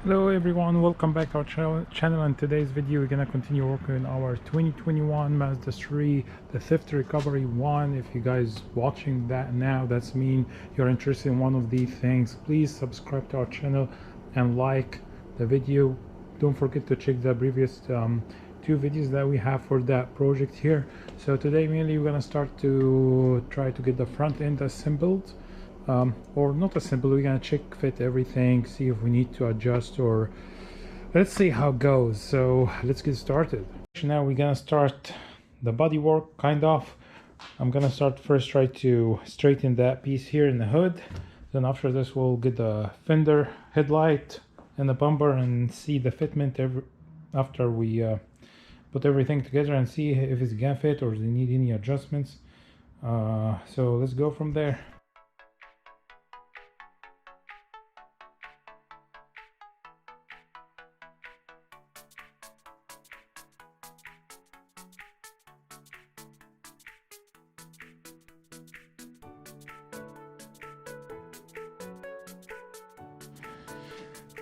Hello everyone, welcome back to our channel. In today's video we're gonna continue working on our 2021 Mazda 3, the Theft Recovery 1. If you guys watching that now, that's mean you're interested in one of these things. Please subscribe to our channel and like the video. Don't forget to check the previous two videos that we have for that project here. So today mainly we're gonna start to try to get the front end assembled. Or not assemble. We're gonna check fit everything, see if we need to adjust, or let's see how it goes. So let's get started. Now we're gonna start the body work, kind of. I'm gonna start first, try to straighten that piece here in the hood. Then after this we'll get the fender, headlight, and the bumper and see the fitment after we put everything together and see if it's gonna fit or does it need any adjustments. So let's go from there.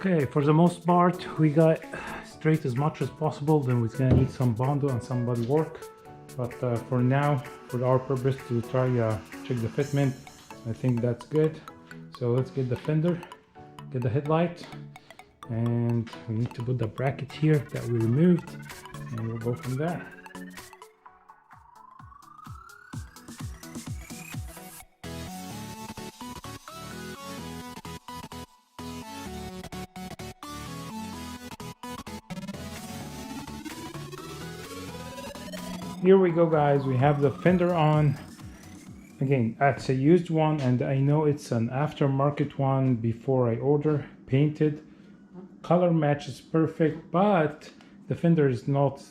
Okay, for the most part we got straight as much as possible. Then we're gonna need some bondo and some body work, but for now, for our purpose to try check the fitment, I think that's good. So let's get the fender, get the headlight, and we need to put the bracket here that we removed, and we'll go from there. Here we go, guys. We have the fender on. Again, it's a used one, and I know it's an aftermarket one before I order, painted. Color match is perfect, but the fender is not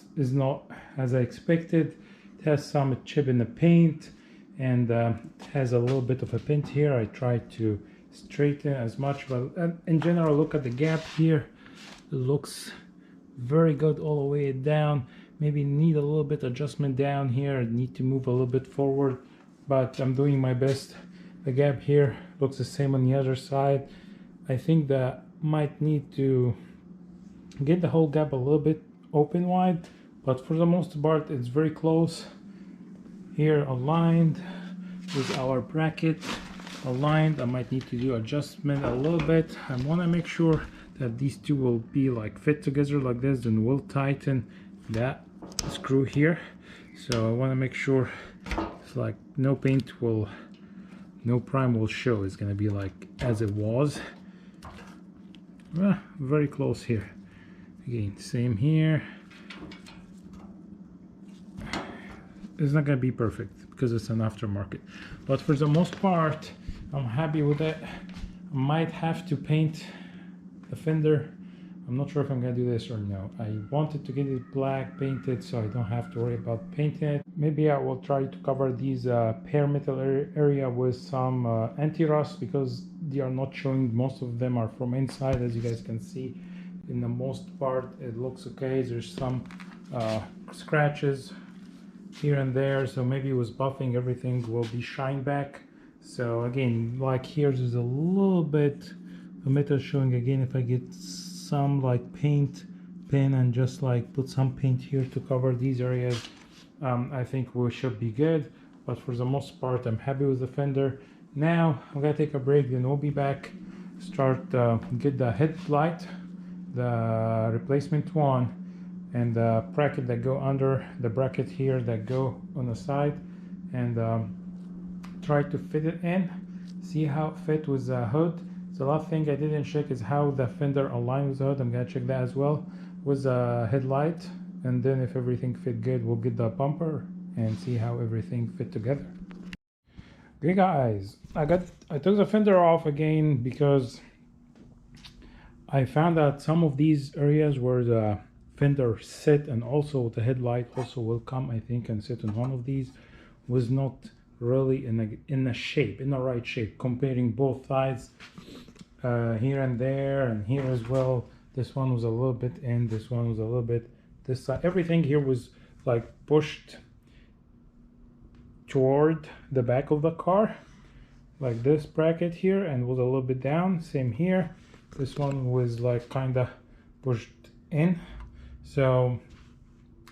as I expected. It has some chip in the paint, and it has a little bit of a pint here. I tried to straighten as much, but in general, look at the gap here. It looks very good all the way down. Maybe need a little bit adjustment down here. I need to move a little bit forward, but I'm doing my best. The gap here looks the same on the other side. I think that might need to get the whole gap a little bit open wide, but for the most part it's very close. Here aligned with our bracket aligned. I might need to do adjustment a little bit. I want to make sure that these two will be like fit together like this, then we'll tighten that screw here. So I want to make sure it's like no paint will, no prime will show. It's going to be like as it was. Very close here. Again, same here. It's not going to be perfect because it's an aftermarket, but for the most part I'm happy with it. I might have to paint the fender. I'm not sure if I'm gonna do this or no. I wanted to get it black painted so I don't have to worry about painting it. Maybe I will try to cover these bare metal area with some anti-rust, because they are not showing. Most of them are from inside, as you guys can see. In the most part it looks okay. There's some scratches here and there, so maybe it was buffing. Everything will be shine back. So again, like here there's a little bit of metal showing. Again, if I get some like paint pen and just like put some paint here to cover these areas, I think we should be good. But for the most part I'm happy with the fender. Now I'm gonna take a break, then we'll be back, start get the headlight, the replacement one, and the bracket that go under the bracket here that go on the side, and try to fit it in, see how it fit with the hood. The last thing I didn't check is how the fender aligns with the hood. I'm gonna check that as well with the headlight, and then if everything fit good, we'll get the bumper and see how everything fit together. Okay guys, I took the fender off again because I found that some of these areas where the fender sit, and also the headlight also will come, I think, and sit on one of these, was not really in the right shape. Comparing both sides, here and there and here as well, this one was a little bit in, this one was a little bit this side. Everything here was like pushed toward the back of the car, like this bracket here, and was a little bit down. Same here. This one was like kind of pushed in, so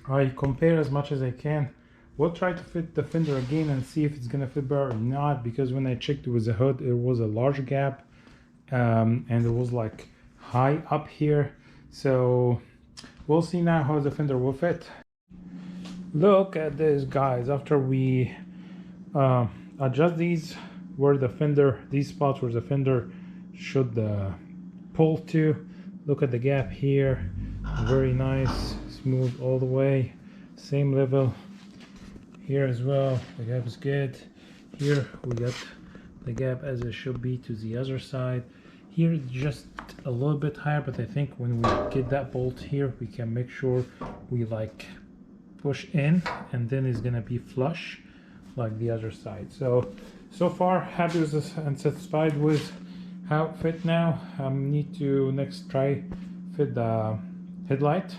I compare as much as I can. We'll try to fit the fender again and see if it's gonna fit better or not, because when I checked with the hood it was a large gap, and it was like high up here, so we'll see now how the fender will fit. Look at this, guys. After we adjust these where the fender, these spots where the fender should pull to, look at the gap here. Very nice, smooth all the way, same level here as well. The gap is good. Here we got the gap as it should be to the other side. Here just a little bit higher, but I think when we get that bolt here we can make sure we like push in, and then it's gonna be flush like the other side. So far happy with this and satisfied with how it fit. Now I need to next try fit the headlight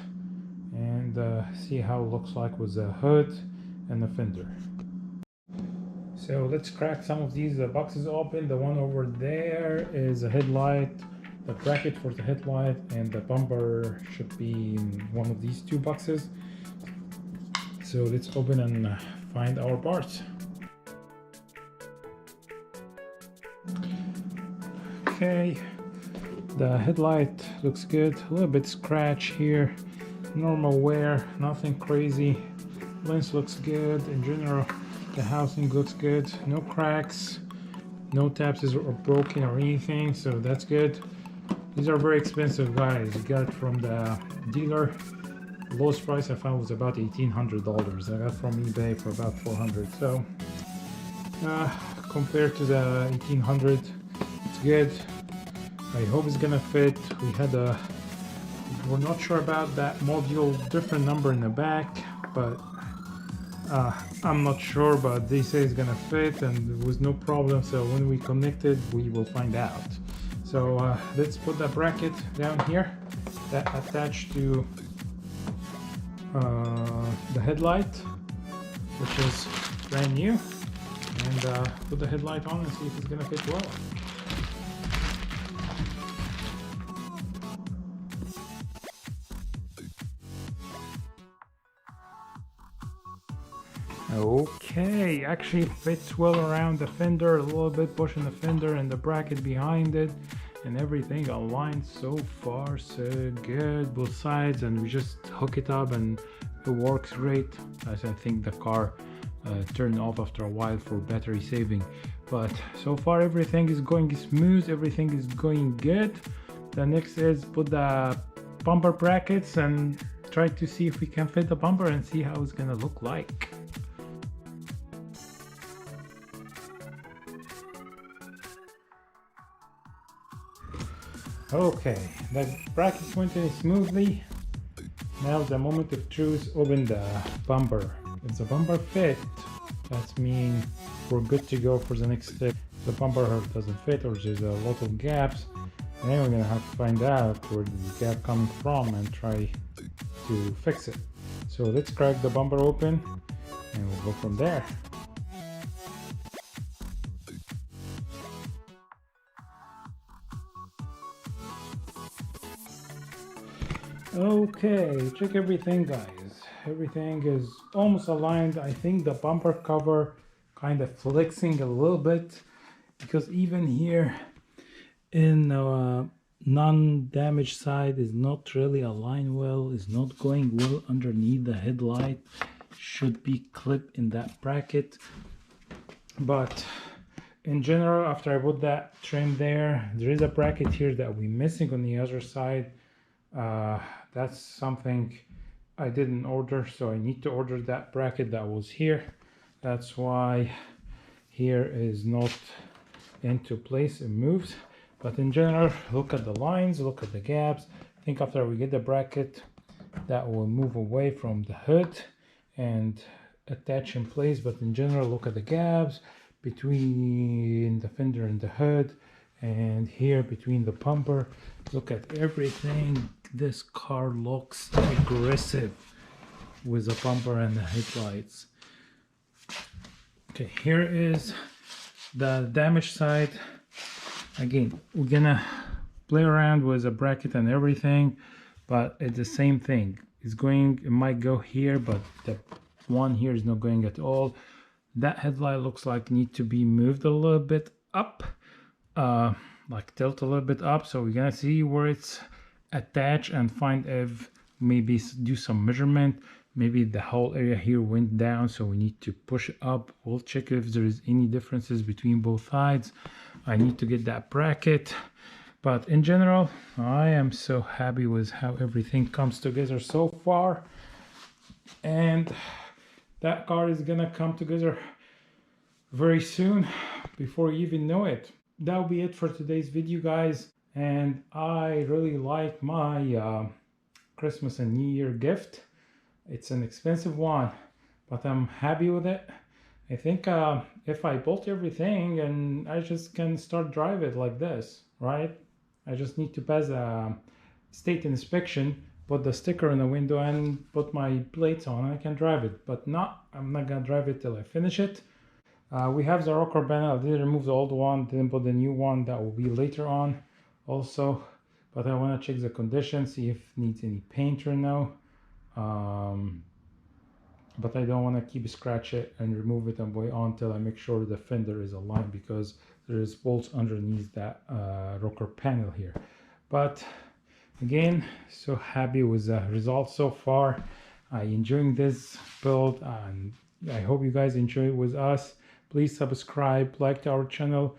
and see how it looks like with the hood and the fender. So let's crack some of these boxes open. The one over there is a headlight, the bracket for the headlight, and the bumper should be in one of these two boxes. So let's open and find our parts. Okay, the headlight looks good. A little bit scratch here, normal wear, nothing crazy. Lens looks good. In general, the housing looks good. No cracks, no tabs are broken or anything, so that's good. These are very expensive, guys. You got it from the dealer. The lowest price I found was about $1,800. I got from eBay for about $400. So compared to the 1800, it's good. I hope it's gonna fit. We're not sure about that module, different number in the back, but I'm not sure, but they say it's gonna fit and there was no problem. So when we connect it, we will find out. So let's put that bracket down here that attached to the headlight, which is brand new, and put the headlight on and see if it's gonna fit well. Okay, actually fits well around the fender, a little bit pushing the fender and the bracket behind it, and everything aligned so far so good, both sides, and we just hook it up and it works great. As I think the car turned off after a while for battery saving, but so far everything is going smooth, everything is going good. The next is put the bumper brackets and try to see if we can fit the bumper and see how it's gonna look like. Okay, the brackets went in smoothly. Now the moment of truth, open the bumper. If the bumper fit, that means we're good to go for the next step. If the bumper doesn't fit or there's a lot of gaps, then we're gonna have to find out where the gap coming from and try to fix it. So let's crack the bumper open and we'll go from there. Okay, check everything, guys. Everything is almost aligned. I think the bumper cover kind of flexing a little bit, because even here in non-damaged side is not really aligned well, is not going well underneath the headlight. Should be clipped in that bracket, but in general, after I put that trim there is a bracket here that we're missing on the other side. That's something I didn't order, so I need to order that bracket that was here. That's why here is not into place, it moves. But in general, look at the lines, look at the gaps. I think after we get the bracket, that will move away from the hood and attach in place. But in general, look at the gaps between the fender and the hood, and here between the bumper. Look at everything. This car looks aggressive with the bumper and the headlights. Okay, here is the damaged side. Again, we're gonna play around with a bracket and everything, but it's the same thing. It's going, it might go here, but the one here is not going at all. That headlight looks like need to be moved a little bit up, like tilt a little bit up, so we're gonna see where it's attached and find if maybe do some measurement. Maybe the whole area here went down, so we need to push it up. We'll check if there is any differences between both sides. I need to get that bracket, but in general I am so happy with how everything comes together so far, and that car is gonna come together very soon before you even know it. That'll be it for today's video, guys, and I really like my Christmas and New Year gift. It's an expensive one, but I'm happy with it. I think if I built everything and I just can start drive it like this, right? I just need to pass a state inspection, put the sticker in the window and put my plates on, I can drive it. But I'm not gonna drive it till I finish it. We have the rocker panel. I did remove the old one, didn't put the new one. That will be later on also, but I want to check the condition, see if it needs any paint or no. But I don't want to keep scratch it and remove it and wait on until I make sure the fender is aligned, because there is bolts underneath that rocker panel here. But again, so happy with the results so far. I enjoying this build, and I hope you guys enjoy it with us. Please subscribe, like to our channel.